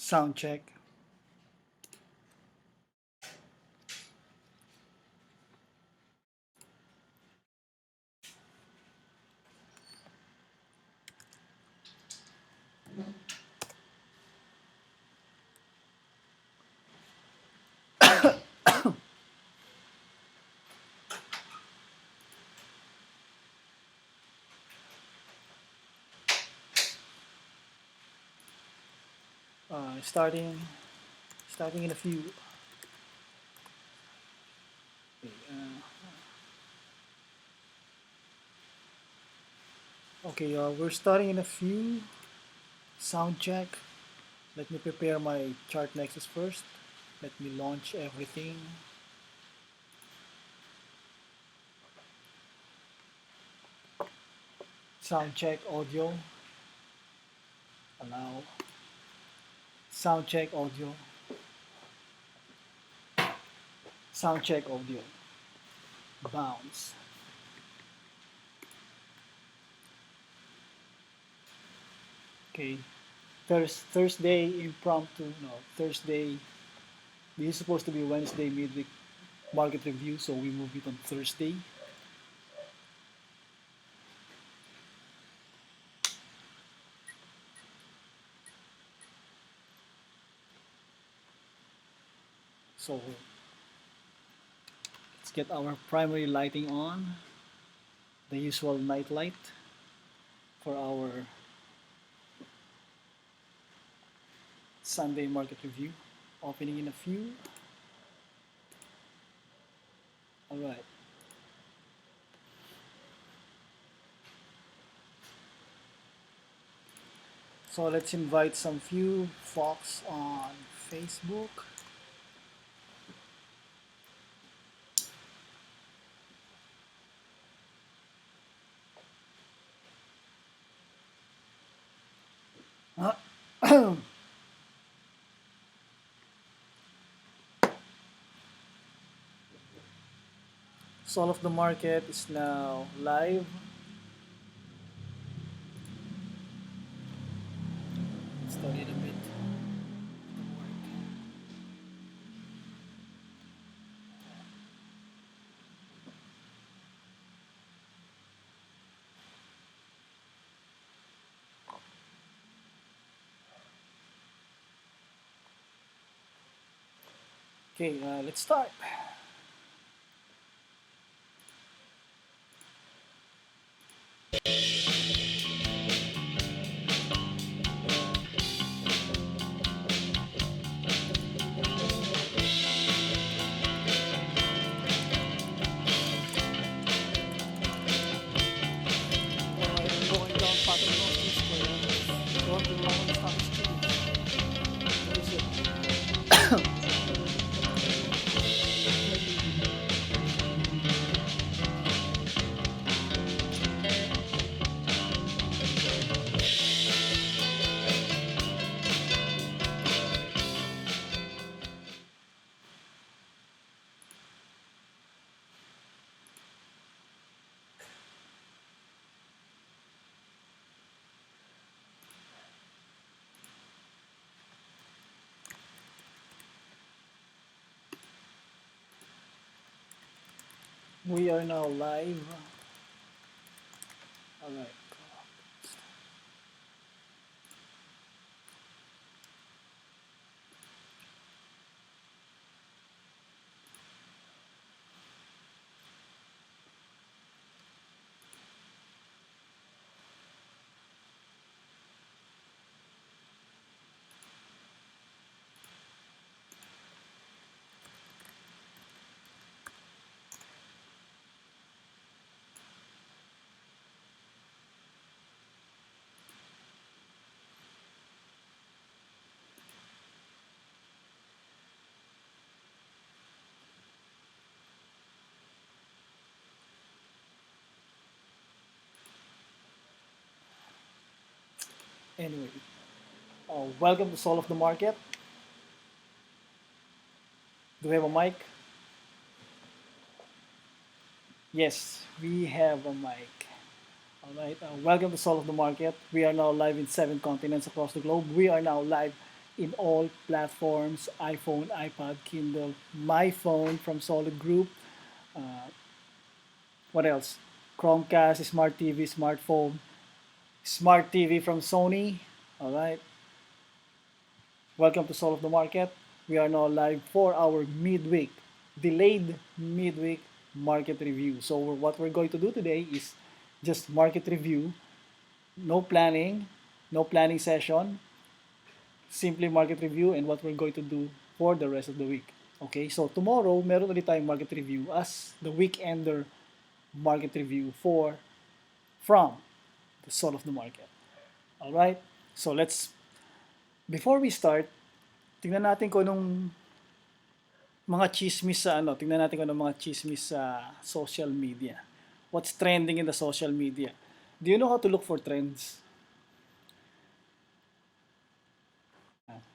Sound check. Starting in a few. Okay, we're starting in a few. Sound check. Let me prepare my chart nexus first. Let me launch everything. Sound check audio. Allow. Sound check audio. Sound check audio. Bounce. Okay. Thursday impromptu. No, Thursday. This is supposed to be Wednesday midweek market review, so we move it on Thursday. So let's get our primary lighting on. The usual night light for our Sunday market review. Opening in a few. All right. So let's invite some few folks on Facebook. Soul of the Market is now live. Study it a bit. Okay, let's start. I'm going down pattern of this for going to London Stock Exchange. What is it? We are now live. All right. Anyway, welcome to Soul of the Market. Do we have a mic? Yes, we have a mic. All right. Welcome to Soul of the Market. We are now live in 7 continents across the globe. We are now live in all platforms: iPhone, iPad, Kindle, My Phone from Solid Group. What else? Chromecast, Smart TV, smartphone, Smart TV from Sony. All right. Welcome to Soul of the Market. We are now live for our midweek, delayed midweek market review. So what we're going to do today is just market review, no planning, no planning session, simply market review and what we're going to do for the rest of the week. Okay, so tomorrow, meron ulit tayong market review as the weekender market review from the Soul of the Market. All right, so before we start, tingnan natin kung anong mga chismis sa tingnan natin kung anong mga chismis sa social media. What's trending in the social media? Do you know how to look for trends?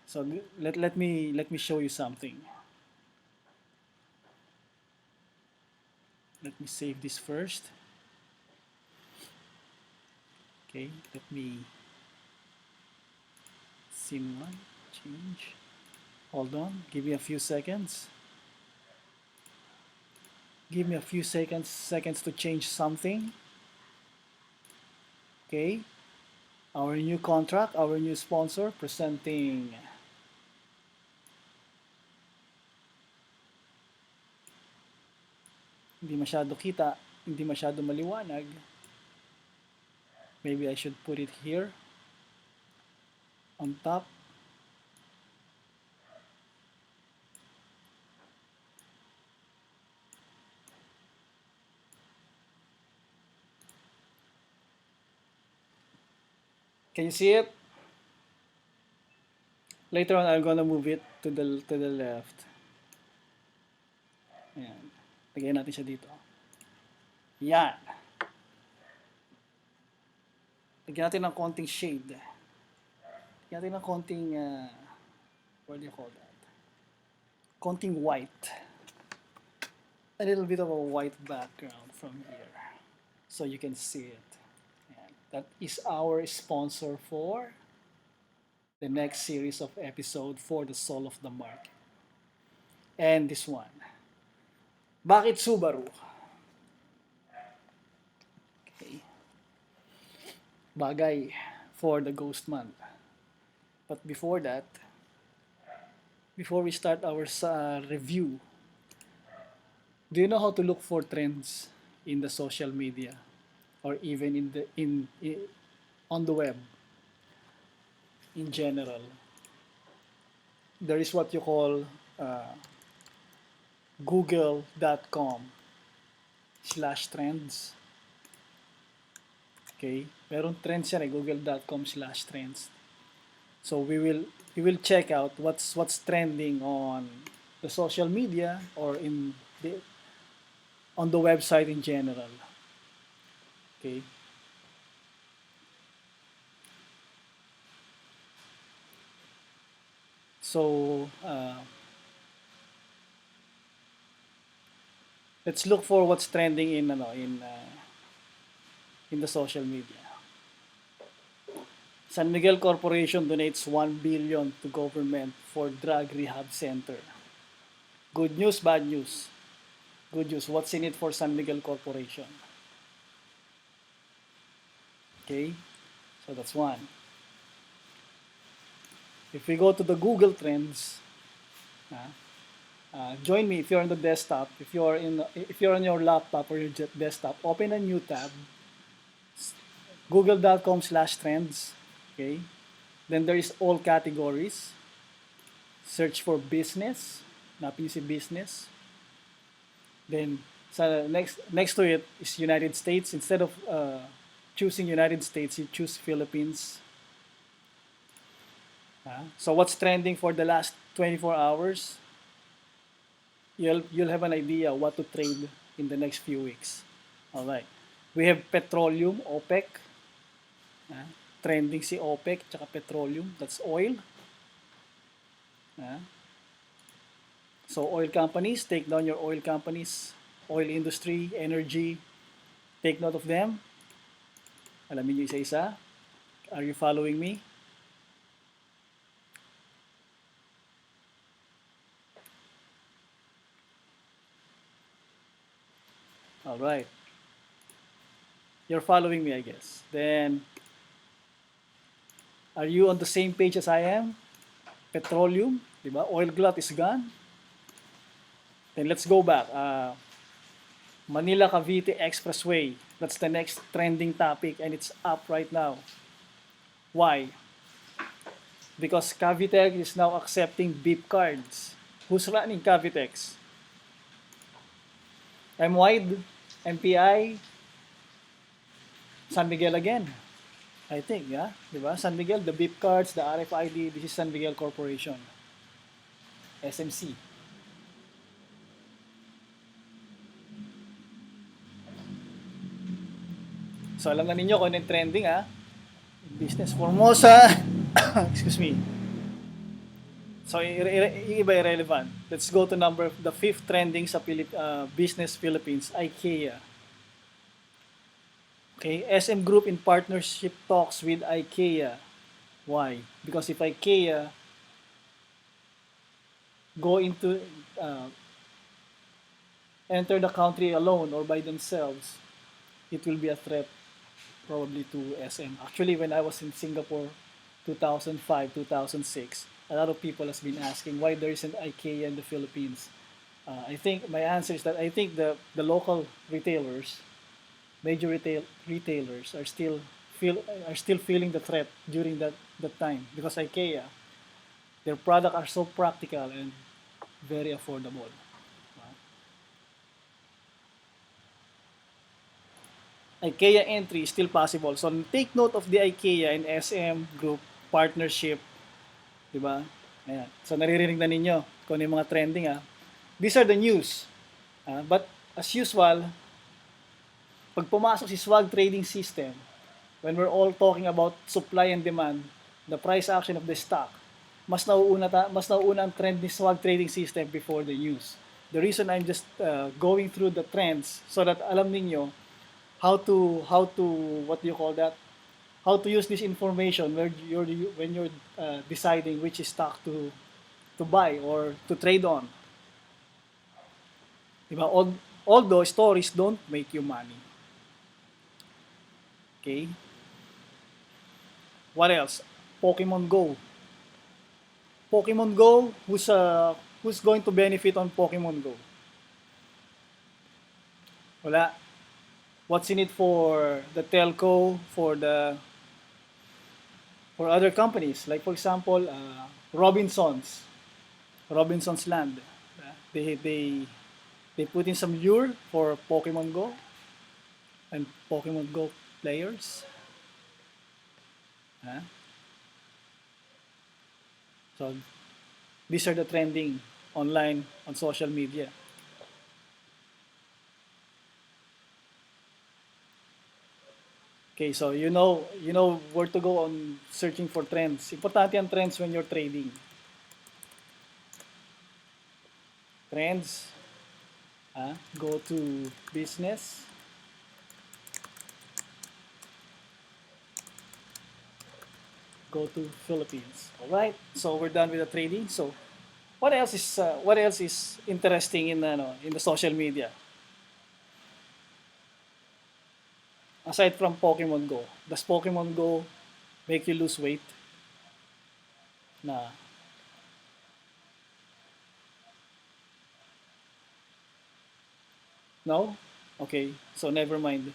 So let me show you something. Let me save this first. Okay, let me scene one change. Hold on, give me a few seconds. Give me a few seconds to change something. Okay, our new contract, our new sponsor presenting hindi masyado kita, hindi masyado maliwanag. Maybe I should put it here on top. Can you see it? Later on, I'm gonna move it to the left. Ayan. Lagyan natin siya dito. Yan. Lagyan natin ng konting shade. Lagyan natin ng konting, what do you call that? Konting white. A little bit of a white background from here. So you can see it. Ayan. That is our sponsor for the next series of episode for the Soul of the Market. And this one. Bakit Subaru? Okay. Bagay for the Ghost Month. But before that, before we start our review, do you know how to look for trends in the social media or even in on the web in general? There is what you call google.com/trends. Okay, meron trends yan google.com/trends. So we will check out what's trending on the social media or on the website in general. Okay. So let's look for what's trending in the social media. San Miguel Corporation donates 1 billion to government for drug rehab center. Good news, bad news? Good news. What's in it for San Miguel Corporation? Okay, so that's one. If we go to the Google Trends, join me if you're on the desktop. If you're on your laptop or your desktop, open a new tab. Google.com/trends. Okay. Then there is all categories. Search for business. Napin si business. Then next to it is United States. Instead of choosing United States, you choose Philippines. So what's trending for the last 24 hours? You'll have an idea what to trade in the next few weeks. All right. We have petroleum, OPEC. Trending si OPEC tsaka petroleum. That's oil. So oil companies, take down your oil companies, oil industry, energy. Take note of them. Alamin nyo isa-isa. Are you following me? All right. You're following me, I guess. Then, are you on the same page as I am? Petroleum, di ba? Oil glut is gone. Then let's go back. Manila Cavite Expressway. That's the next trending topic and it's up right now. Why? Because Cavitex is now accepting beep cards. Who's running Cavitex? M-Wide, MPI, San Miguel again. I think, yeah? Di ba? San Miguel, the beep cards, the RFID, this is San Miguel Corporation. SMC. So alam na ninyo kung ano yung trending, ha? Business Formosa. Excuse me. So yung iba irrelevant. Let's go to the fifth trending sa Business Philippines, IKEA. Okay, SM Group in partnership talks with IKEA. Why? Because if IKEA go into uh, enter the country alone or by themselves, it will be a threat probably to SM. Actually, when I was in Singapore 2005, 2006, a lot of people has been asking why there isn't IKEA in the Philippines. I think my answer is that I think the local retailers, major retailers are still feeling the threat during that time because IKEA, their product are so practical and very affordable. IKEA entry is still possible. So take note of the IKEA and SM group partnership, di ba? Ayan. So naririnig na ninyo kung ano yung mga trending, ha. These are the news. But as usual, pag pumasok si swag trading system, when we're all talking about supply and demand, the price action of the stock, mas nauuna ang trend ni swag trading system before the news. The reason I'm just going through the trends so that alam ninyo how to what do you call that? How to use this information when you're deciding which stock to buy or to trade on. Diba? Although stories don't make you money. Okay? What else? Pokemon Go. Pokemon Go, who's going to benefit on Pokemon Go? Wala. What's in it for the telco, for other companies? Like for example, Robinson's Land. They they they put in some lure for Pokemon Go and Pokemon Go players. Huh? So these are the trending online on social media. Okay, so you know where to go on searching for trends. Importante ang trends when you're trading. Trends, go to business. Go to Philippines. All right. So we're done with the trading. So what else is interesting in the social media aside from Pokemon Go? Does Pokemon Go make you lose weight? Na no? Okay. So never mind.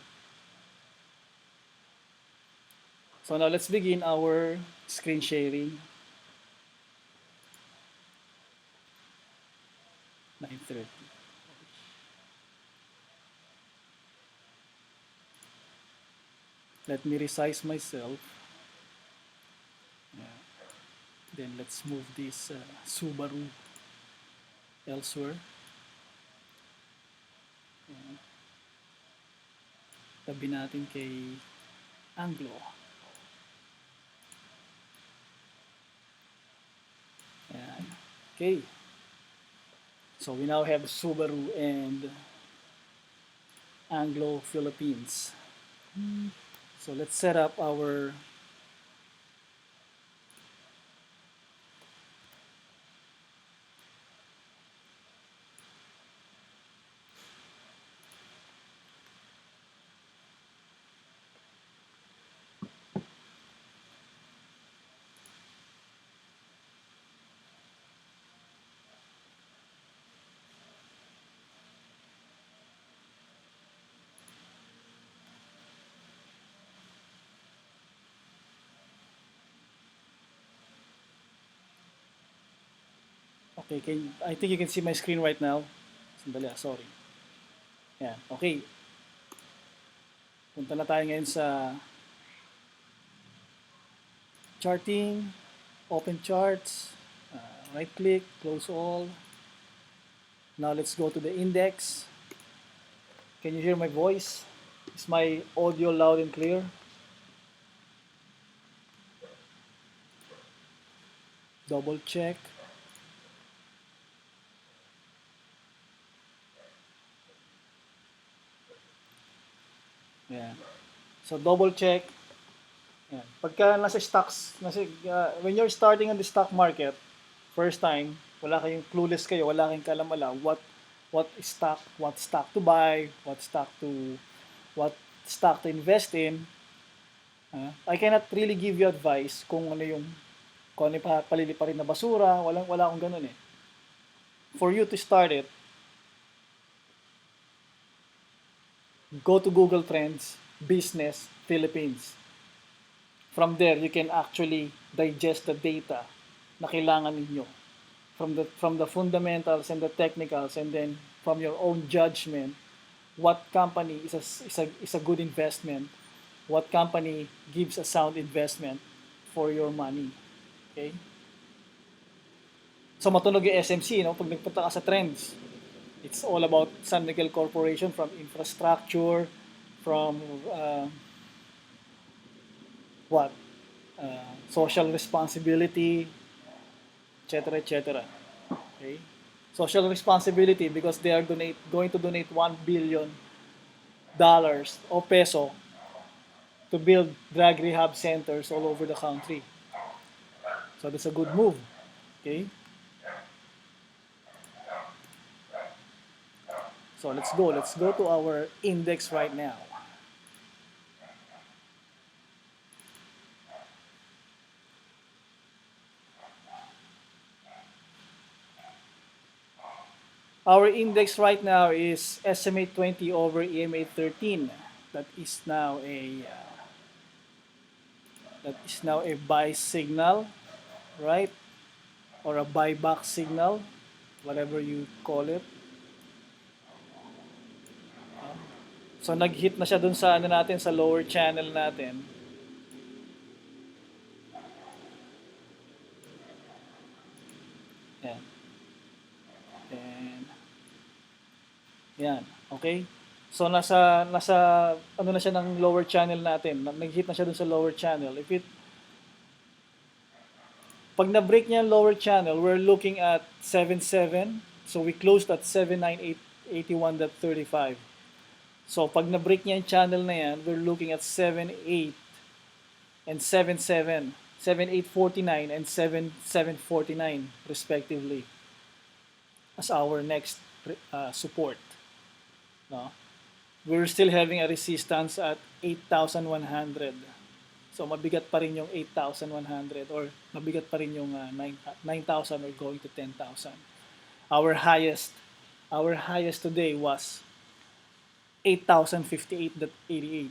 So now let's begin our screen sharing. 9:30. Let me resize myself. Yeah. Then let's move this Subaru elsewhere. Yeah. Tabi natin kay Anglo. Ayan. Okay. So we now have Subaru and Anglo Philippines. So let's set up our Okay, I think you can see my screen right now. Sandali, sorry. Yan, okay. Punta na tayo ngayon sa charting, open charts, right click, close all. Now let's go to the index. Can you hear my voice? Is my audio loud and clear? Double check. Yeah. So double check. Yeah. Pagka nasa stocks, when you're starting on the stock market, first time, wala kayong clueless kayo, wala kayong kalam-alam what stock to buy, what stock to invest in. I cannot really give you advice kung ano yung paliliparin na basura, wala akong ganun eh. For you to start it, go to Google Trends, Business, Philippines. From there, you can actually digest the data na kailangan ninyo. From the fundamentals and the technicals, and then from your own judgment, what company is a good investment, what company gives a sound investment for your money. Okay? So matunog yung SMC, no? Pag nagpunta ka sa trends, it's all about San Miguel Corporation, from infrastructure, from what? Social responsibility, etc., etc. Okay? Social responsibility because they are going to donate $1 billion o peso to build drug rehab centers all over the country. So that's a good move. Okay? So let's go. Let's go to our index right now. Our index right now is SMA 20 over EMA 13. That is now a buy signal, right? Or a buyback signal, whatever you call it. So nag-hit na siya dun sa natin, sa lower channel natin. Yan. And yan, okay? So nasa na siya ng lower channel natin. Nag-hit na siya dun sa lower channel. Pag na-break niya yung lower channel, we're looking at 7.7. So we closed at 79881.35. So pag na-break niya yung channel na yan, we're looking at 7.8 and 7.7. 7.849 and 7.749 respectively as our next support. No? We're still having a resistance at 8,100. So mabigat pa rin yung 8,100 or mabigat pa rin yung 9,000 or going to 10,000. Our highest today was 8,058.88.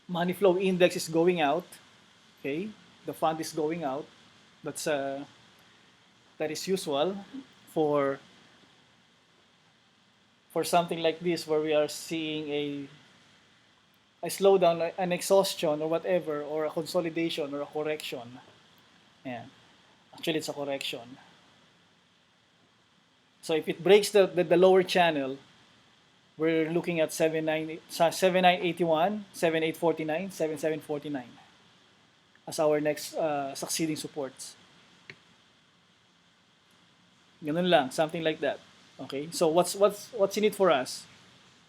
Money flow index is going out. Okay? The fund is going out. That is usual for something like this where we are seeing a slowdown, an exhaustion or whatever, or a consolidation or a correction. Yeah. Actually, it's a correction. So if it breaks the lower channel, we're looking at 7,981, 7,849, 7,749 as our next succeeding supports. Ganun lang, something like that. Okay? So what's in it for us?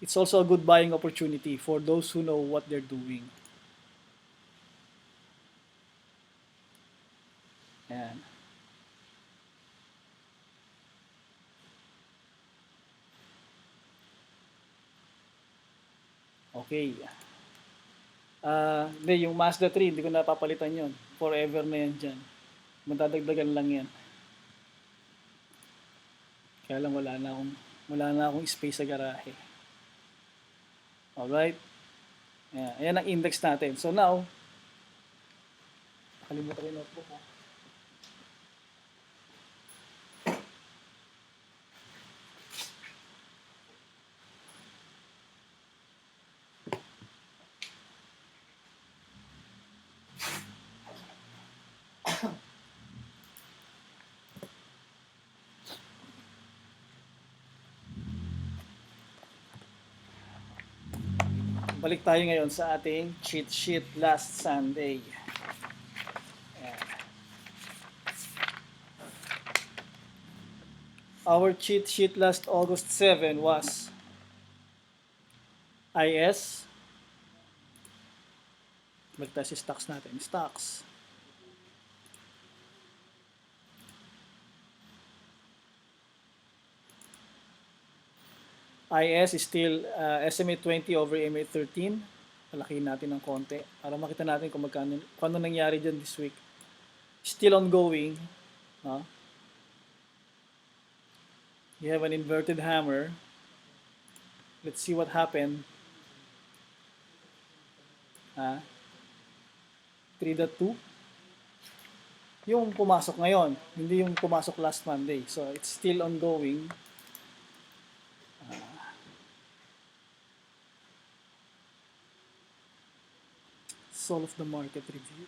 It's also a good buying opportunity for those who know what they're doing. Ayan. Okay. Yung Mazda 3, hindi ko napapalitan yon. Forever na yan dyan. Matadagdagan lang yan. Kaya lang wala na akong space sa garahe. Alright? Ayan ang index natin. So now, nakalimutan ko yung notebook ko. Balik tayo ngayon sa ating cheat sheet last Sunday. Ayan. Our cheat sheet last August 7 was IS. Balik tayo sa stocks natin. Stocks. IS is still SMA 20 over MA 13. Palakihin natin ng konti para makita natin kung magkano, kung ano nangyari dyan this week. Still ongoing. No? You have an inverted hammer. Let's see what happened. 3.2. Yung pumasok ngayon, hindi yung pumasok last Monday. So it's still ongoing. Soul of the market review.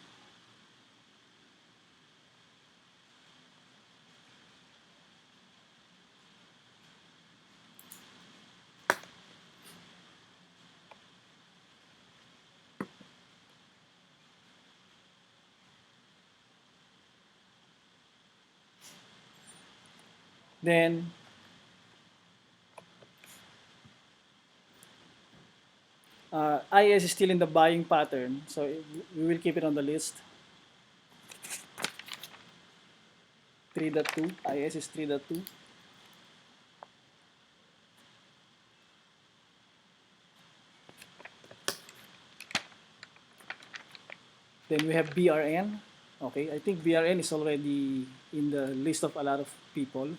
Then IS is still in the buying pattern, so we will keep it on the list. 3.2, IS is 3.2. Then we have BRN. Okay, I think BRN is already in the list of a lot of people.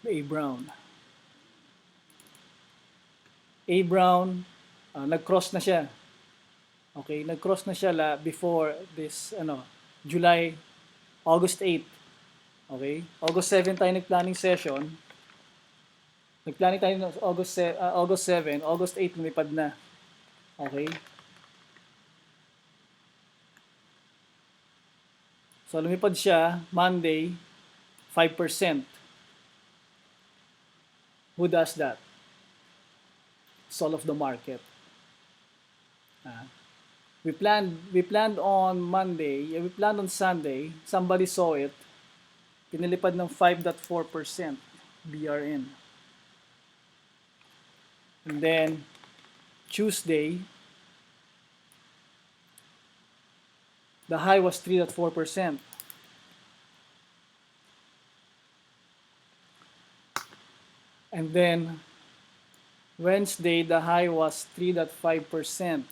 A Brown. A Brown, nag-cross na siya. Okay, nag-cross na siya before this, August 8. Okay, August 7 tayo nag-planning session. Nag-planning tayo ng August 7, August 8 lumipad na. Okay. So lumipad siya Monday, 5%. Who does that? Soul of the market. We planned on Monday, we planned on Sunday, somebody saw it, pinilipad ng 5.4% BRN. And then Tuesday, the high was 3.4%. And then Wednesday, the high was 3.5%.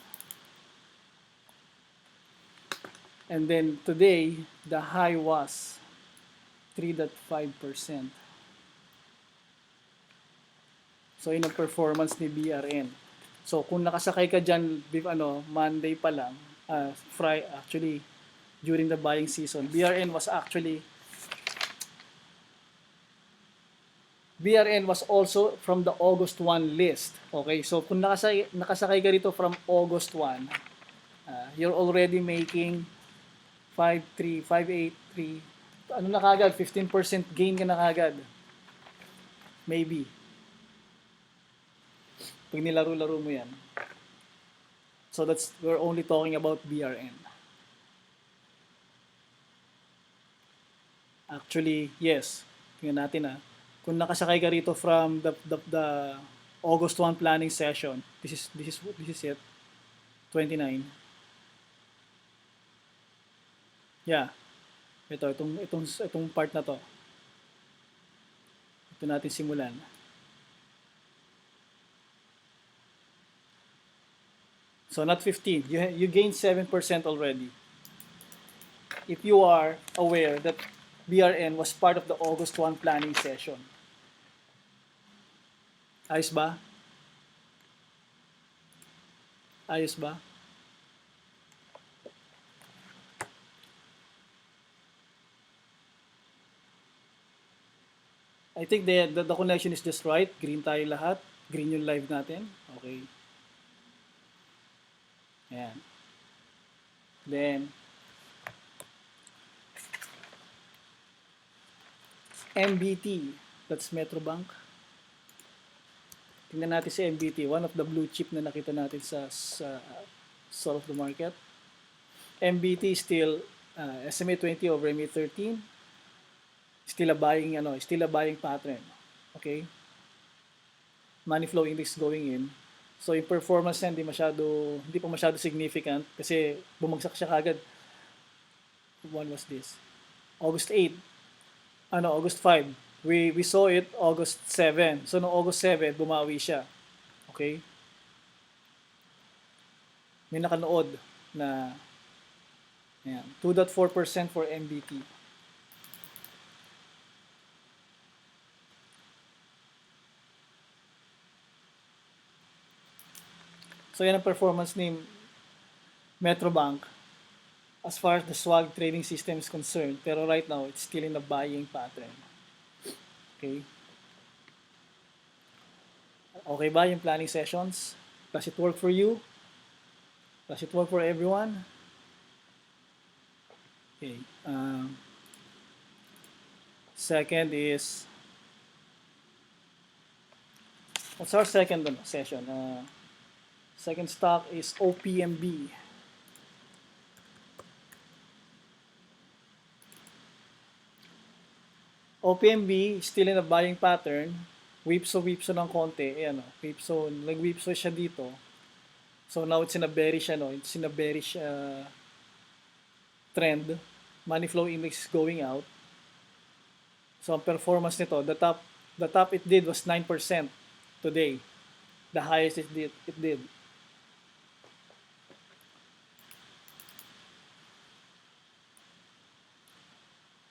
And then today, the high was 3.5%. So, yun ang performance ni BRN. So, kung nakasakay ka dyan, Monday pa lang, actually, during the buying season, BRN was also from the August 1 list. Okay, so kung nakasakay ka rito from August 1, you're already making 5.3, 5.83, ano na kagad, 15% gain ka na kagad. Maybe. Pag nilaro-laro mo yan. So we're only talking about BRN. Actually, yes. Tingnan natin kung nakasakay ka rito from the August 1 planning session, this is it. 29. Yeah. Itong part na to. Ito natin simulan. So not 15. You gained 7% already. If you are aware that BRN was part of the August 1 planning session. Ayos ba? Ayos ba? I think the connection is just right. Green tayo lahat. Green yung live natin. Okay. Ayan. Then, MBT. That's Metrobank. Tingnan natin si MBT, one of the blue chip na nakita natin sa Soul of the Market. MBT still SMA 20 over MA 13, still a buying pattern. Okay? Money flow index going in. So yung performance niya hindi pa masyado significant kasi bumagsak siya kagad. When was this? August 8. August 5. We saw it August 7. So no August 7, bumawi siya. Okay? May nakanood na ayan, 2.4% for MBT. So yan ang performance ni Metrobank as far as the swag trading system is concerned. Pero right now, it's still in a buying pattern. Okay? Okay ba yung planning sessions? Does it work for you? Does it work for everyone? Okay. Second is, what's our second session? Second stock is OPMB. OPMB still in a buying pattern. Whipso ng konti. Ayan, nag-whipso siya dito. So now it's in a bearish, it's in a bearish trend. Money flow index is going out. So ang performance nito, the top it did was 9% today. The highest it did.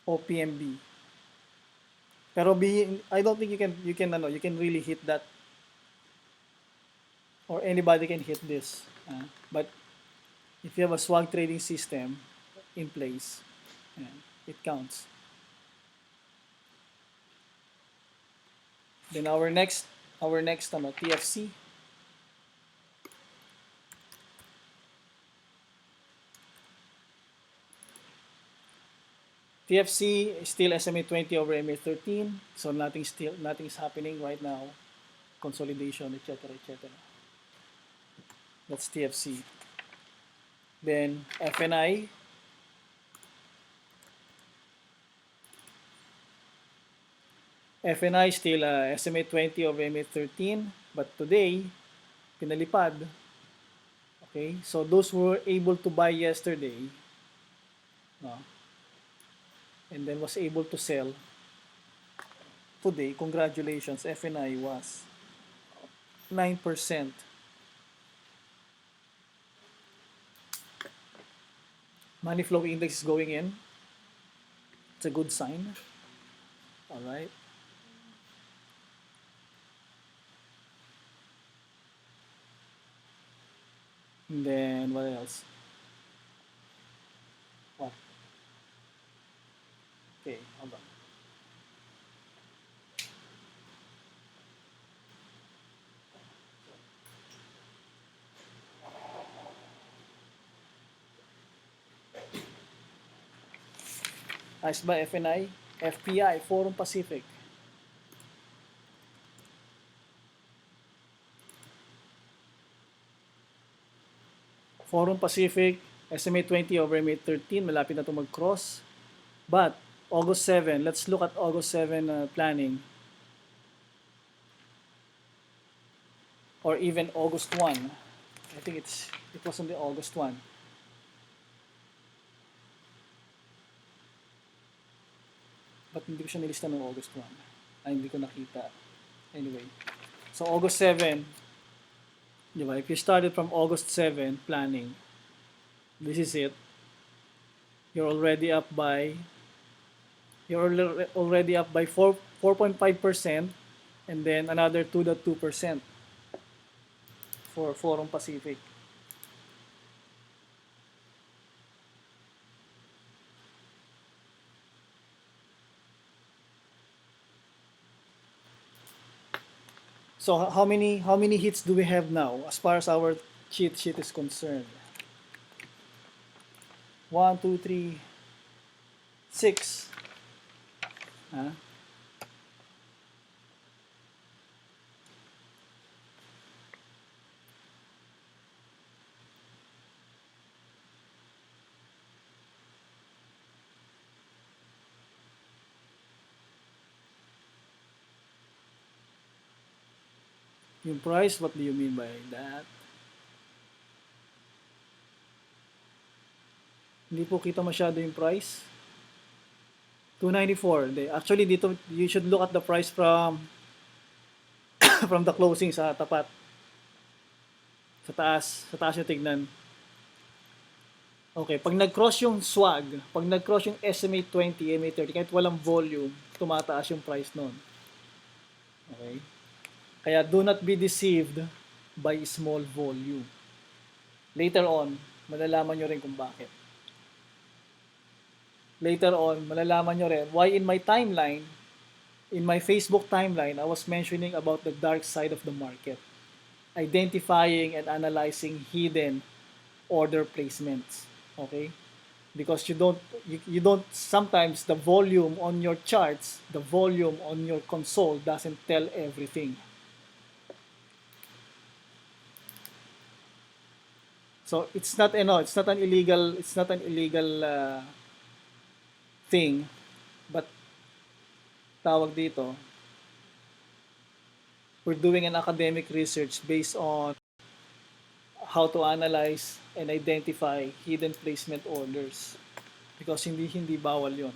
OPMB. Pero I don't think you can really hit that, or anybody can hit this. But if you have a swag trading system in place, it counts. Then our next TFC. TFC is still SMA 20 over MA 13, so nothing's happening right now. Consolidation, etc. That's TFC. Then FNI. FNI still SMA 20 over MA 13, but today pinalipad. Okay, so those who were able to buy yesterday, and then was able to sell today, congratulations, FNI was 9%. Money flow index is going in. It's a good sign. All right. And then what else? What? Okay, hold on. Ayos ba FNI? FPI, Forum Pacific. Forum Pacific, SMA 20 over MA 13, malapit na ito mag-cross. But, August 7, let's look at August 7 planning. Or even August 1. I think it was on the August 1. But hindi ko siya nilista ng August 1. Hindi ko nakita. Anyway. So, August 7, di ba? If you started from August 7 planning, this is it. You're already up by 4.5%, and then another 2.2% for Forum Pacific. So how many hits do we have now as far as our cheat sheet is concerned? 1, 2, 3, 6. Yung price, what do you mean by that? Hindi po kita masyado yung price. 294. Actually, dito, you should look at the price from from the closing sa tapat. Sa taas. Sa taas yung tignan. Okay, pag nag-cross yung swag, pag nag-cross yung SMA 20, SMA 30, kahit walang volume, tumataas yung price nun. Okay? Kaya do not be deceived by small volume. Later on, malalaman nyo rin kung bakit. Later on, malalaman nyo rin why in my timeline, in my Facebook timeline, I was mentioning about the dark side of the market. Identifying and analyzing hidden order placements. Okay? Because you don't sometimes the volume on your charts, the volume on your console doesn't tell everything. So it's not it's not an illegal thing, but tawag dito, we're doing an academic research based on how to analyze and identify hidden placement orders. Because hindi bawal yon.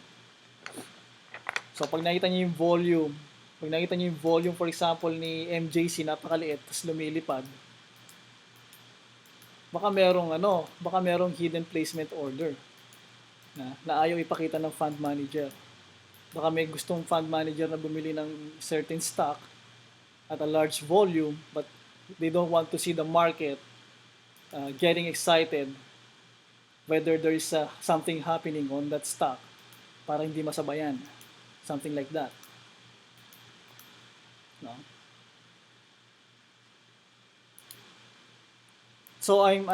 So pag nakita niyo yung volume, pag nakita niyo yung volume for example ni MJC napakaliit tapos lumilipad, baka merong hidden placement order na ayaw ipakita ng fund manager. Baka may gustong fund manager na bumili ng certain stock at a large volume but they don't want to see the market getting excited whether there is something happening on that stock para hindi masabayan. Something like that. No? So I'm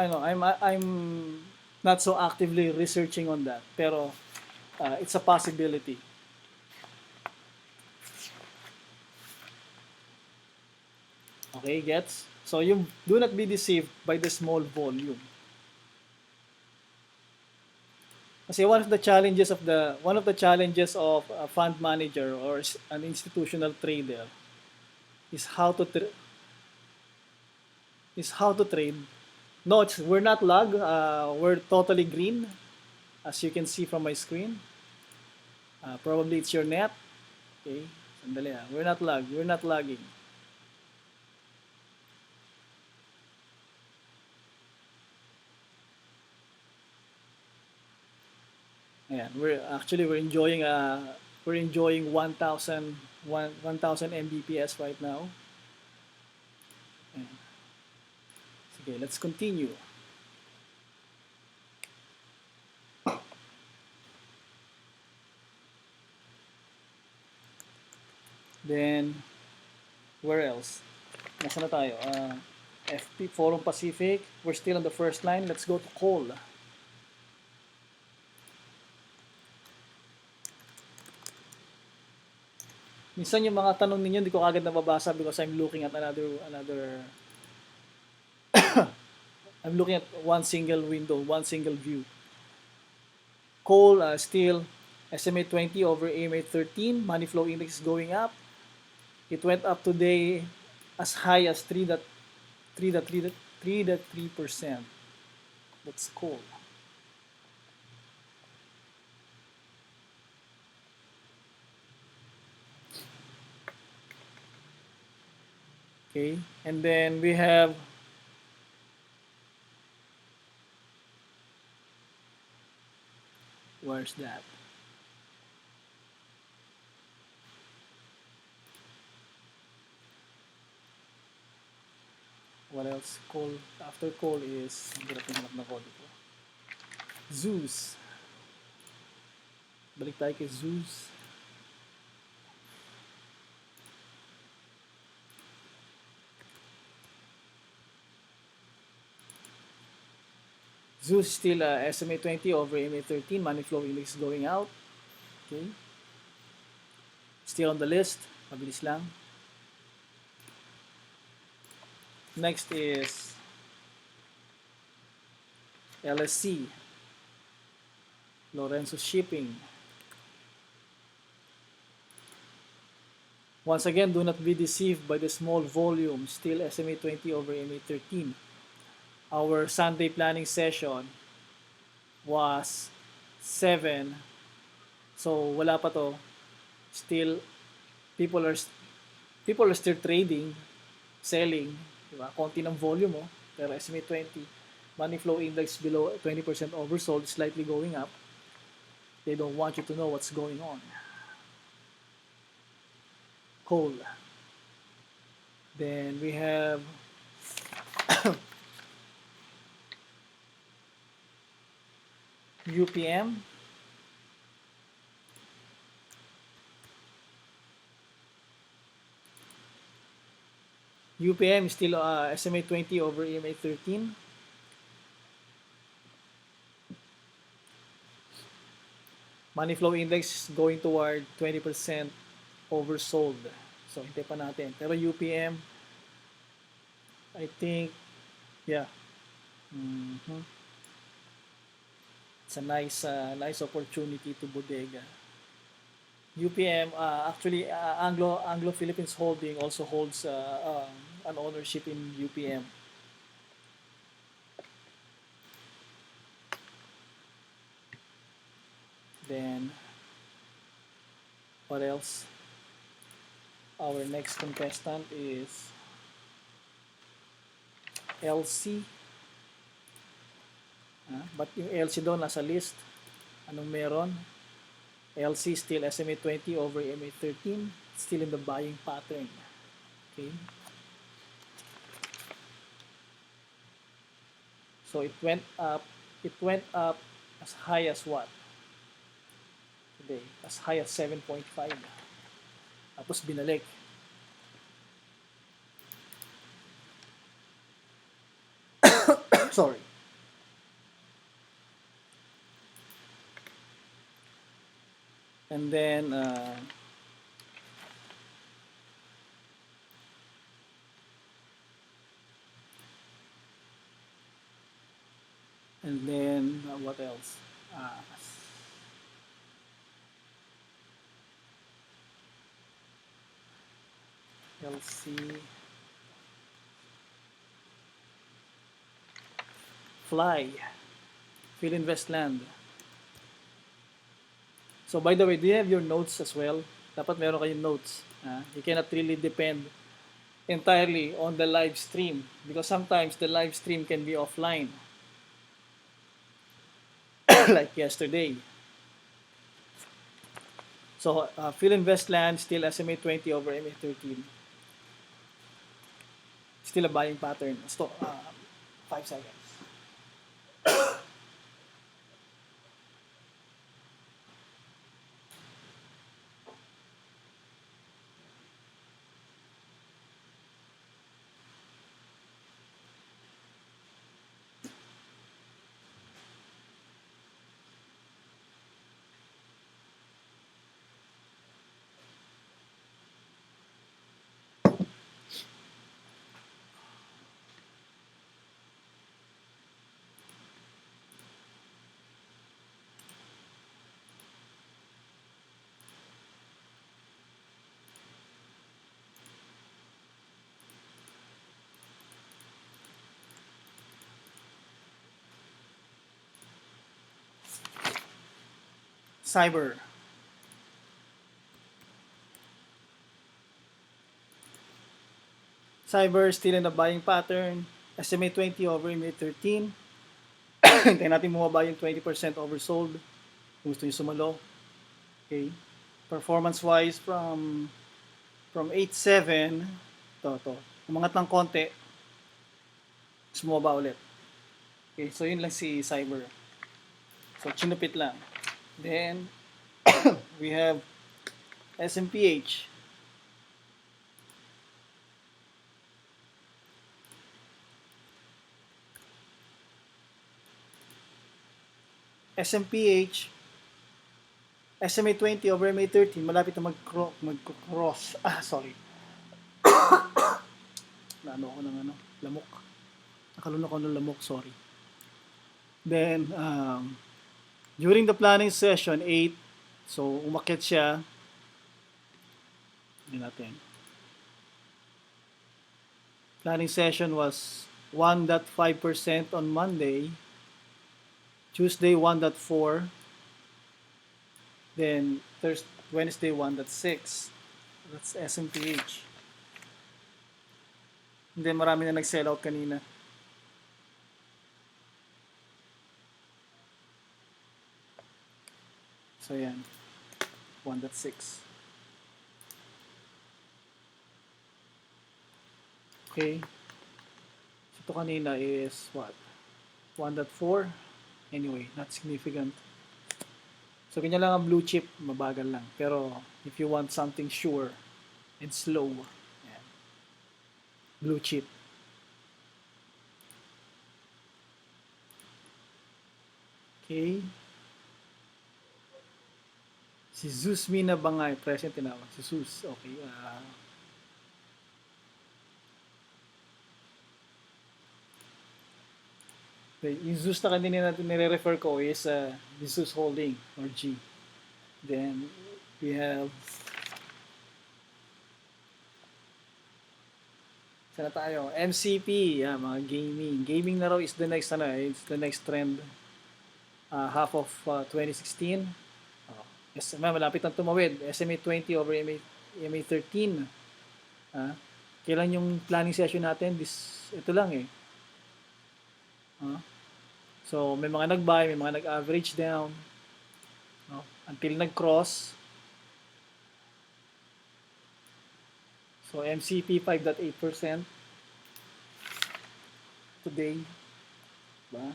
not so actively researching on that, pero it's a possibility. Okay, gets? So you do not be deceived by the small volume. Kasi one of the challenges of a fund manager or an institutional trader is how to trade. No, we're not lag. We're totally green, as you can see from my screen. Probably it's your net. Okay, sandali We're not lag. We're not lagging. Ayan, we're enjoying 1,000 Mbps right now. Ayan. Sige, let's continue. Then where else? Nasa na tayo? FP Forum Pacific. We're still on the first line. Let's go to coal. Minsan yung mga tanong ninyo, hindi ko agad nababasa because I'm looking at I'm looking at one single window, one single view. Coal, steel, SMA 20 over AMA 13, money flow index is going up. It went up today as high as 3.3%. That's coal. Okay, and then we have where's that? What else? Coal. After coal is Zeus. Balik tayo kay Zeus. Zeus still SMA 20 over MA 13. Money flow index going out. Okay. Still on the list. Mabilis lang. Next is LSC. Lorenzo Shipping. Once again, do not be deceived by the small volume, still SMA 20 over MA 13. Our Sunday planning session was 7. So wala pa to. Still, people are people are still trading, selling, di ba? Konti ng volume, oh. Pero SMA 20, money flow index below 20% oversold, slightly going up. They don't want you to know what's going on. Coal. Then we have UPM. UPM is still SMA 20 over EMA 13. Money flow index going toward 20% oversold. So, hintay pa natin. Pero UPM, I think, yeah. Mm-hmm. It's a nice opportunity to bodega. UPM, actually, Anglo Philippines Holding also holds an ownership in UPM. Then, what else? Our next contestant is LC. But yung LC doon nasa list. Anong meron? LC still SMA 20 over MA 13. Still in the buying pattern. Okay. So it went up. It went up as high as what? Today. As high as 7.5. Tapos binalik. Sorry. And then what else? LC Fly Philinvest Land. So by the way, do you have your notes as well? Dapat meron kayong notes. You cannot really depend entirely on the live stream because sometimes the live stream can be offline. Like yesterday. So Philinvest Land still SMA 20 over MA 13. Still a buying pattern. Stop. 5 seconds. Cyber. Cyber still in the buying pattern. SMA 20 over MA 13. Hintayin natin bumaba yung 20% oversold. Kung gusto nyo sumalo. Okay. Performance-wise from 8.7 to. Umangat ng konti. Sumaba ulit. Okay, so yun lang si Cyber. So chinupit lang. Then we have SMPH. SMPH SMA 20 over MA 13 malapit na mag-cross. Sorry. Naano ako ng lamok. Nakalunok ako ng lamok, sorry. Then during the planning session 8, so umakyat siya. Yun natin. Planning session was 1.5% on Monday, Tuesday 1.4, then Thursday, Wednesday 1.6. That's SMPH. And then marami na nag-sell out kanina. So yan, 1.6. Okay. So ito kanina is what? 1.4. Anyway, not significant. So ganyan lang ang blue chip, mabagal lang. Pero if you want something sure and slow, yan, blue chip. Okay. Si Zeus Mina Bangay, present tinawag. Si Zeus, okay. Yung Zeus na kanina natin nire-refer ko is the Zeus Holding or G. Then we have sana tayo? MCP, yeah, mga gaming. Gaming na raw is the next it's the next trend. Half of 2016. Yes, malapit na tumawid. SMA 20 over MA 13. Kailan yung planning session natin? Ito lang eh. So, may mga nag-buy, may mga nag-average down. No? Until nag-cross. So, MCP 5.8% today. Diba?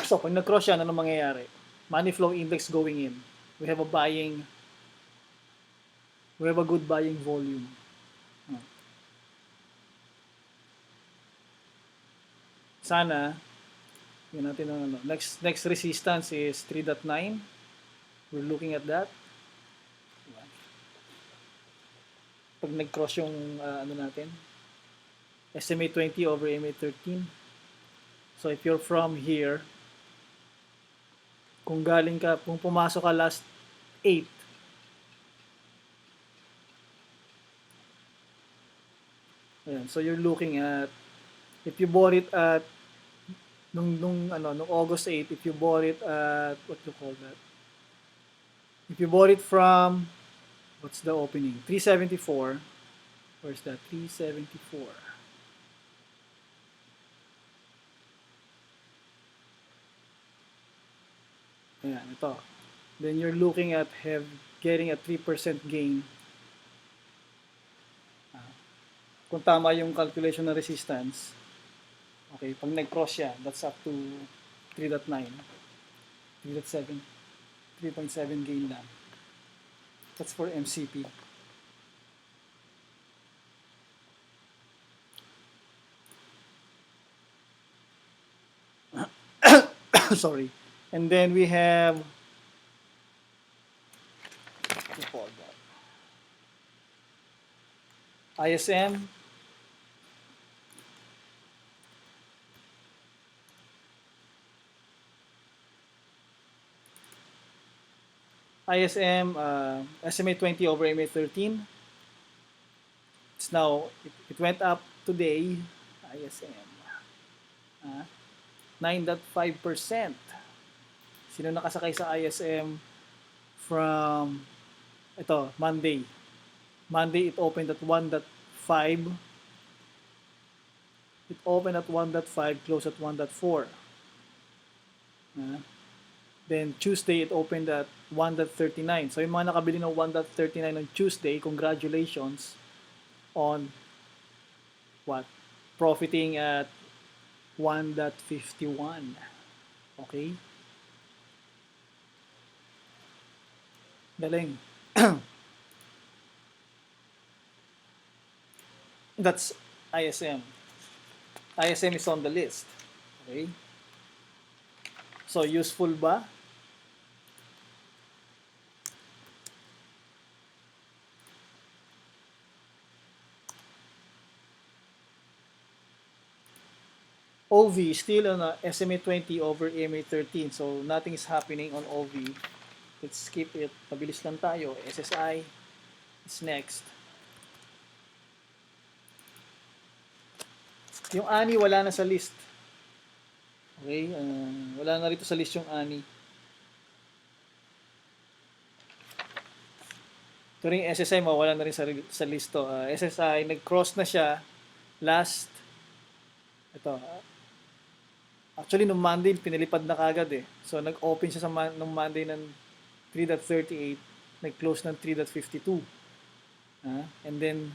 So, pag nag-cross yan, ano mangyayari? Money flow index going in. We have a good buying volume. Sana, yun natin ano. Next resistance is 3.9. We're looking at that. Pag nag-cross yung ano natin, SMA 20 over MA 13. So if you're from here, kung pumasok ka last 8, ayan, so you're looking at, if you bought it at nung August 8, if you bought it at, what you call that? If you bought it from, what's the opening? 374. Where's that? 374. Ayan, ito. Then you're looking at getting a 3% gain. Kung tama yung calculation ng resistance, okay, pag nag-cross siya, that's up to 3.9, 3.7, 3.7 gain lang. That's for MCP. Sorry. And then we have ISM. ISM, SMA 20 over MA 13. It's now, it went up today. ISM. 9.5%. Sino nakasakay sa ISM from, ito, Monday. Monday, it opened at 1.5. It opened at 1.5, closed at 1.4. Then Tuesday, it opened at 1.39. So yung mga nakabili ng 1.39 on Tuesday, congratulations on what? Profiting at 1.51. Okay? Galing. That's ISM. ISM is on the list. Okay? So, useful ba? OV still on SMA 20 over EMA 13. So nothing is happening on OV. Let's skip it. Mabilis lang tayo. SSI is next. Yung ANI wala na sa list. Okay, wala na rito sa list yung ANI. Ito rin yung SSI, mawala na rin sa list to. SSI, nag-cross na siya last, ito, actually nung Monday, pinilipad na kagad eh. So nag-open siya nung Monday ng 3.38, nag-close ng 3.52. And then,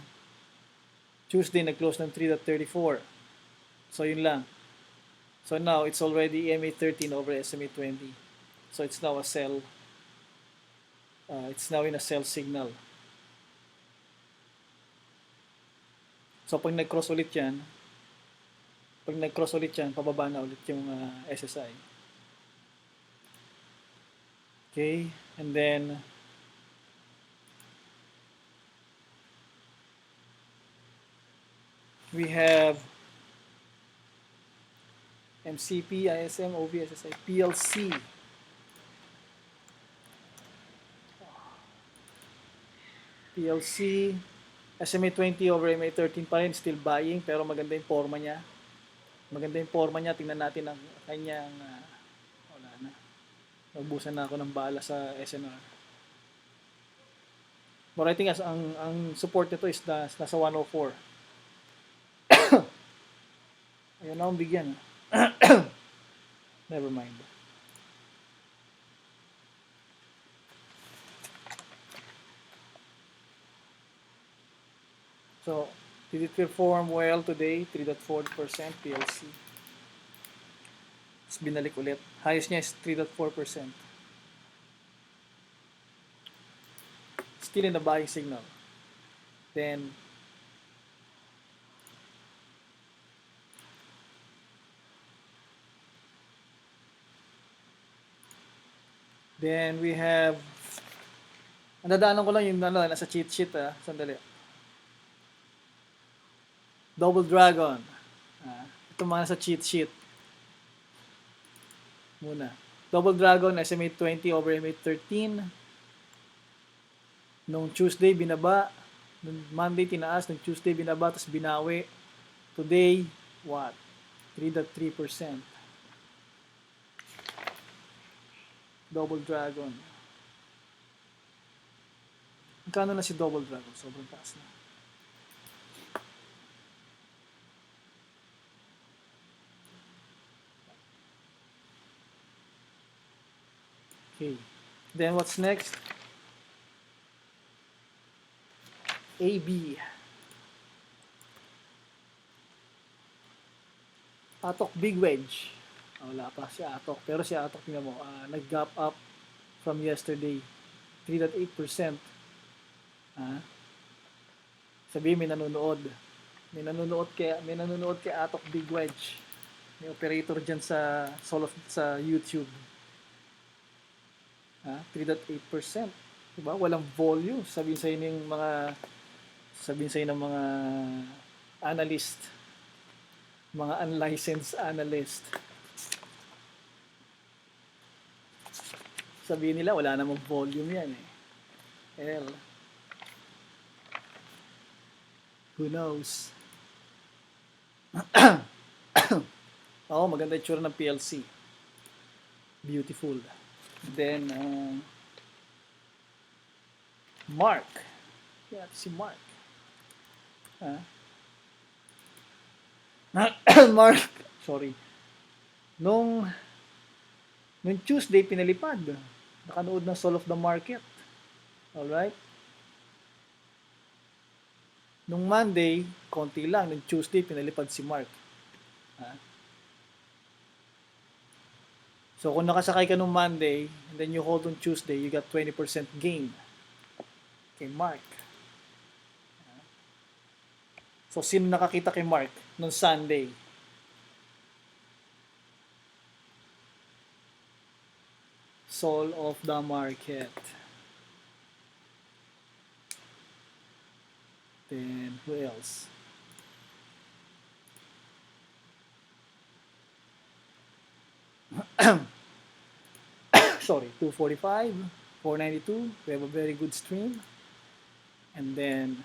Tuesday, nag-close ng 3.34. So yun lang. So now, it's already EMA 13 over SMA 20. So it's now a sell. It's now in a sell signal. So pag nag-cross ulit yan, pababa na ulit yung SSI. Okay, and then we have MCP, ISM, OV, SSI, PLC. PLC, SMA 20 over MA 13 pa rin, still buying, pero maganda yung forma niya. Tingnan natin ang kanyang, wala na. Nagbusan na ako ng bala sa SNR. But I think ang support nito is nasa 104. Ayun na akong bigyan. Never mind. So, did it perform well today? 3.4% PLC. Tapos binalik ulit. Highest niya is 3.4%. Still in the buying signal. Then we have, ang dadaanan ko lang yung nasa cheat sheet sandali. Double Dragon. Ito mga nasa cheat sheet. Muna. Double Dragon, SMA 20 over SMA 13. Nung Tuesday, binaba. Nung Monday, tinaas. Nung Tuesday, binaba. Tapos binawi. Today, what? 3.3%. Double Dragon. Magkano na si Double Dragon? Sobrang taas na. Okay. Then what's next? AB. Atok Big Wedge. Wala pa si Atok. Pero si Atok, tingnan mo, nag-gap up from yesterday. 3.8%. Sabihin may nanonood. May nanonood kay Atok Big Wedge. May operator dyan sa YouTube. 3.8%. Diba? Walang volume. Sabihin sa'yo ng mga analyst. Mga unlicensed analyst. Sabihin nila, wala namang volume yan eh. Who knows? Maganda yung tsura ng PLC. Beautiful. Then, Mark. Yeah, si Mark. Mark. Sorry. Nung Tuesday, pinalipad. Nakanood ng Soul of the Market. Alright? Nung Monday, konti lang. Nung Tuesday, pinalipad si Mark. So, kung nakasakay ka nung Monday, and then you hold on Tuesday, you got 20% gain. Kay Mark. So, sino nakakita kay Mark nung Sunday? Soul of the Market. Then, who else? Sorry, 245, 492. We have a very good stream. And then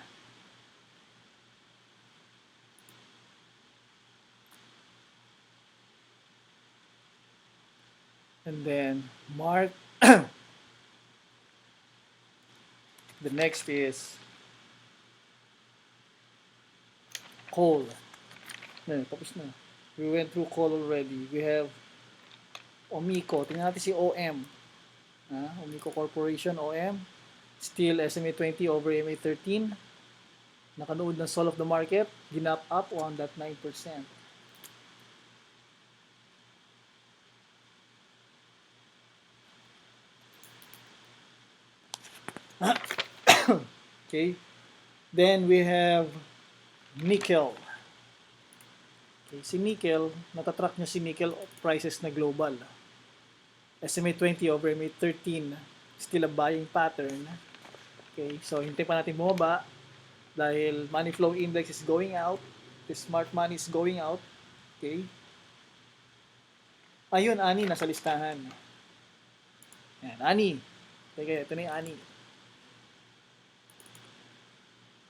Mark. The next is coal. No, tapos na. We went through coal already. We have Omico. Tingnan natin si OM. Omico Corporation, OM. Still SMA 20 over MA 13. Nakanood ng Soul of the Market. Ginap up 1.9%. Okay. Then we have nickel. Okay, si nickel, natatrack niya si nickel prices na global. SMA 20 over MA 13, still a buying pattern. Okay, so hintay pa natin bumaba dahil money flow index is going out, the smart money is going out. Okay. Ayun, ani nasa listahan. Yan, ani. Teka, ito na yung ani.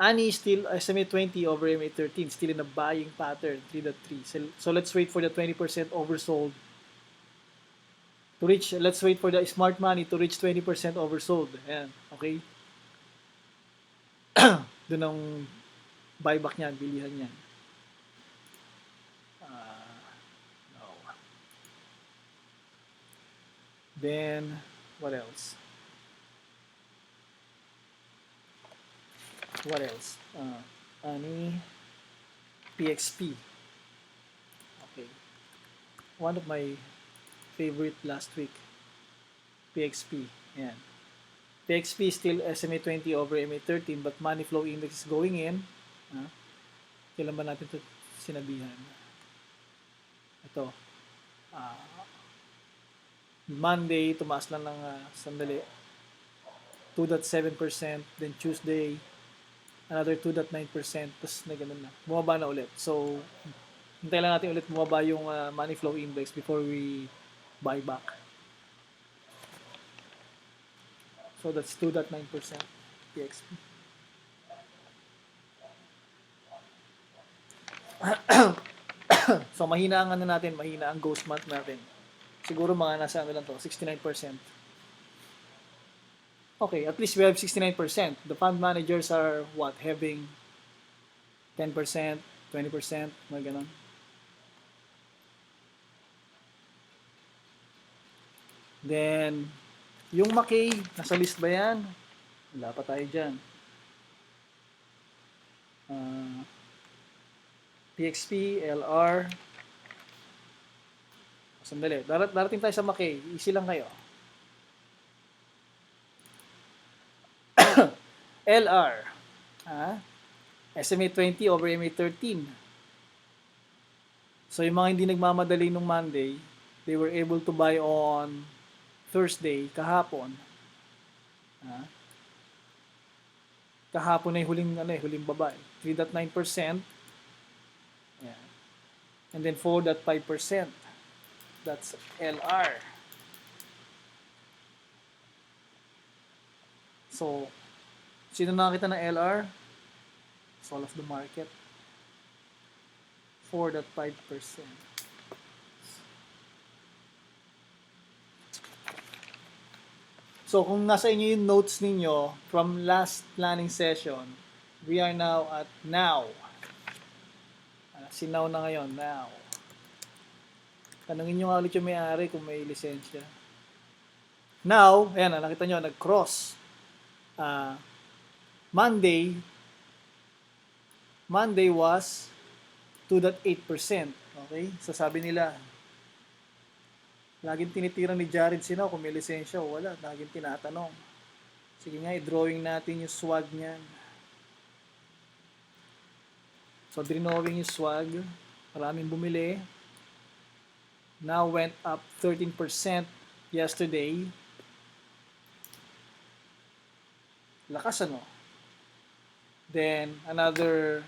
Ani still SMA 20 over MA 13, still in a buying pattern, 3.3. So let's wait for the 20% oversold to reach. Let's wait for the smart money to reach 20% oversold. Ayan, okay? Doon ang buyback niyan, bilihan niyan. No. Then, what else? What else? Ani, PXP. Okay. One of my favorite last week. PXP. Ayan. PXP is still SMA 20 over MA 13 but money flow index is going in. Kailan ba natin ito sinabihan? Ito. Monday, tumaas lang ng sandali. 2.7%. Then Tuesday, another 2.9%. Tapos na ganun na. Bumaba na ulit. So, hintay lang natin ulit bumaba yung money flow index before we buy back. So that's 2.9% PXP. So mahina ang ano natin, mahina ang ghost month natin. Siguro mga nasa ano lang to, 69%. Okay, at least we have 69%. The fund managers are what, having 10%, 20%, mga ganun. Then, yung Mackay, nasa list ba yan? Wala pa tayo dyan. PXP, LR. Sandali, darating tayo sa Mackay. Easy lang kayo. LR. SMA 20 over MA 13. So, yung mga hindi nagmamadali nung Monday, they were able to buy on Thursday, kahapon. Kahapon na yung huling baba. 3.9%. Yeah. And then 4.5%. That's LR. So, sino nakakita ng LR? Soul of the market. 4.5%. So, kung nasa inyo yung notes ninyo from last planning session, we are now at now. Si now na ngayon, now. Tanungin nyo nga ulit yung may-ari kung may lisensya. Now, ayan, nakita nyo, nag-cross. Monday was 2.8%. Okay? So, sabi nila, laging tinitira ni Jared Sinaw kung may lisensya o wala. Laging tinatanong. Sige nga, i-drawing natin yung swag niyan. So, drawing yung swag. Maraming bumili. Now went up 13% yesterday. Lakas ano? Then, another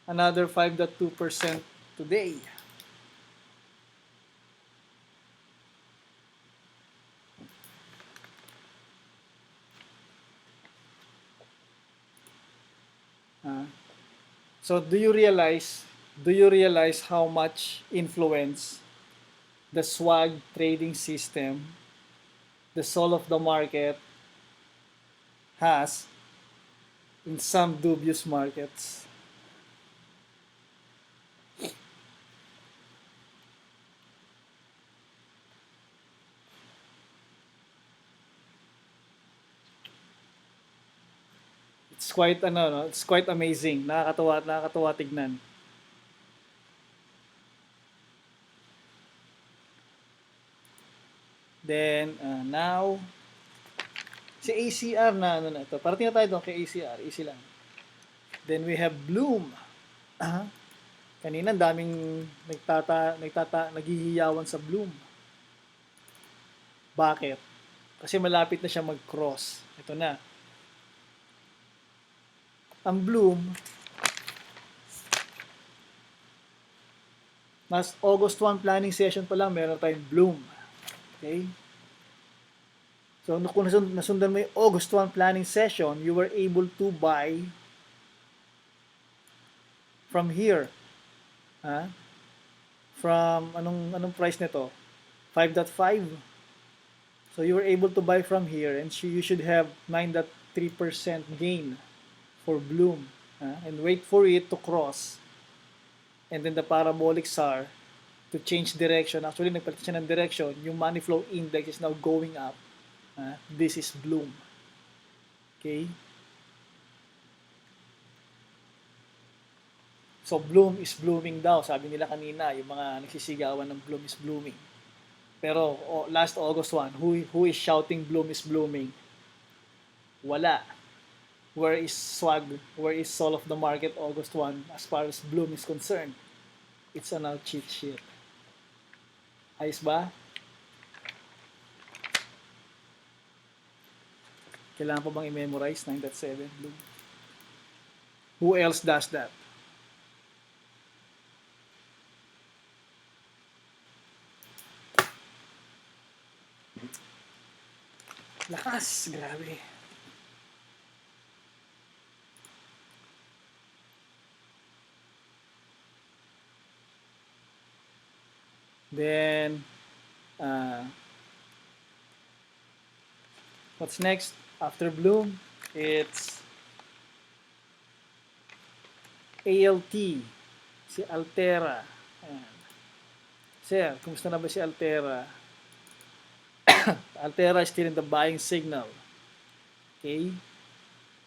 Another 5.2% today. Uh, so do you realize how much influence the swag trading system, the soul of the market, has in some dubious markets? It's quite no, it's quite amazing. Nakakatawa tignan. Then now si ACR na ito. Parating na tayo doon kay ACR, easy lang. Then we have Bloom. Ah, kanina daming naghihiyawan sa Bloom. Bakit? Kasi malapit na siya mag-cross. Ito na. Ang Bloom, mas August 1 planning session pa lang, meron tayong Bloom. Okay? So, kung nasundan mo yung August 1 planning session, you were able to buy from here. Ha? From, anong price nito? 5.5. So, you were able to buy from here and you should have 9.3% gain for Bloom. And wait for it to cross. And then the parabolic SAR to change direction. Actually, nagpalit siya ng direction. Yung money flow index is now going up. This is Bloom. Okay? So, Bloom is blooming daw. Sabi nila kanina, yung mga nagsisigawan ng Bloom is blooming. Pero last August 1, who is shouting Bloom is blooming? Wala. Where is swag? Where is soul of the market August 1 as far as Bloom is concerned? It's an cheat sheet. Ayos ba? Kailangan pa bang i-memorize 9.7 Bloom? Who else does that? Lakas, grabe. Then, what's next? After Bloom, it's ALT, si Altera. Ayan. Sir, kumusta na ba si Altera? Altera is still in the buying signal. Okay?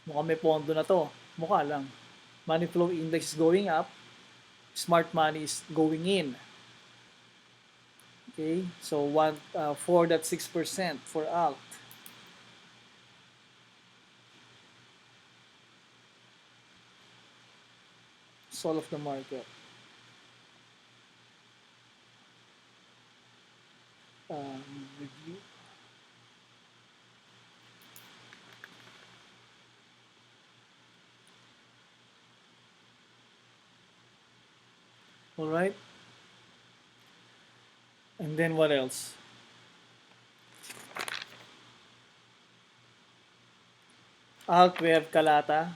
Mukhang may pondo na to. Mukha lang. Money flow index is going up. Smart money is going in. Okay? So 4.6% for alt. Soul of the market. Review. All right. And then what else? Alt, we have Kalata.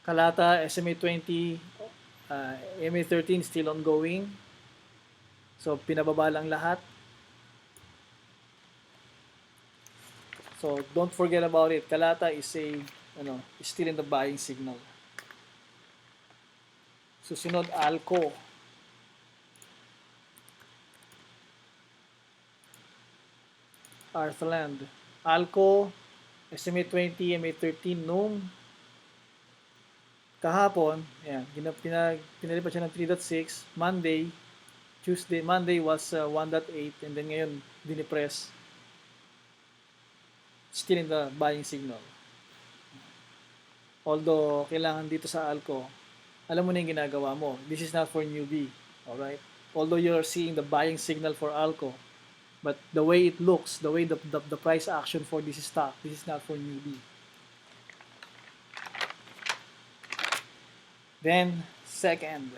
Kalata, SMA 20, MA 13 still ongoing. So, pinababa lang lahat. So, don't forget about it. Kalata is is still in the buying signal. Susunod, Alco. Earthland. Alco, SMA 20, MA 13 nung kahapon, ayan, pinalipat siya ng 3.6, Monday was 1.8, and then ngayon, dinipress. Still in the buying signal. Although, kailangan dito sa Alco, alam mo na yung ginagawa mo. This is not for newbie. Alright? Although you're seeing the buying signal for Alco, but the way it looks, the way the price action for this stock, this is not for newbie. Then, second,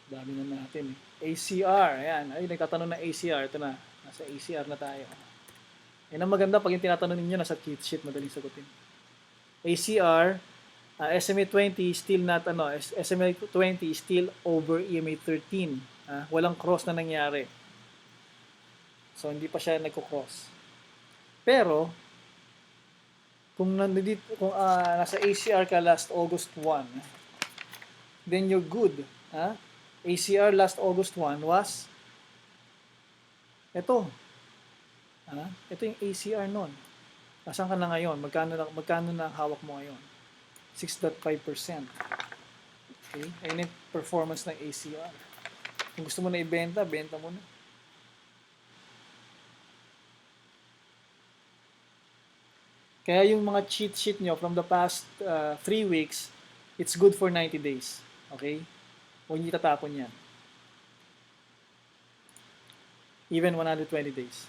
dami na natin eh. ACR, ayan. Ay, nagtatanong na ACR. Ito na, nasa ACR na tayo. Yan ang maganda pag yung tinatanong ninyo, nasa cheat sheet, madaling sagutin. ACR, SMA 20 still not, SMA 20 still over EMA 13. Walang cross na nangyari. So, hindi pa siya nagko-cross. Pero, kung nasa ACR ka last August 1, then you're good. ACR last August 1 was ito. Ito yung ACR noon. Nasaan ka na ngayon? Magkano na ang hawak mo ngayon? 6.5%. Okay? Ayun yung performance ng ACR. Kung gusto mo na ibenta, benta mo na. Kaya yung mga cheat sheet nyo from the past 3 weeks, it's good for 90 days. Okay? Huwag nyo tatapon yan. Even 120 days.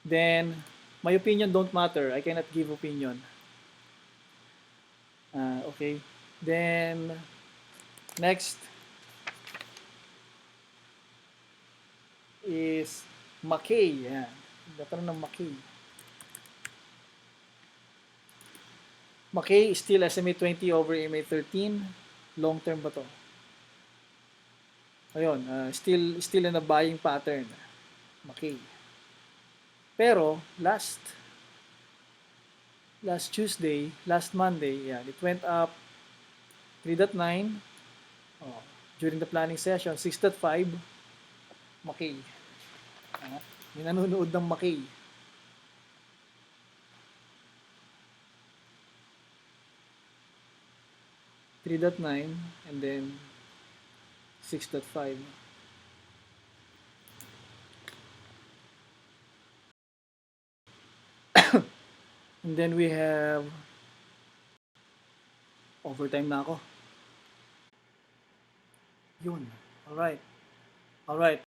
Then, my opinion don't matter. I cannot give opinion. Okay. Then, next is McKay. Yan. Datanong ng McKay. McKay is still SMA 20 over EMA 13. Long term ba to? Ayun, still in a buying pattern. McKay. Pero, last Tuesday, last Monday, yan, it went up 3.9. During the planning session, 6.5. McKay. May nanonood ng McKay. .9 and then 6.5. And then we have overtime na ako. Yun. Alright.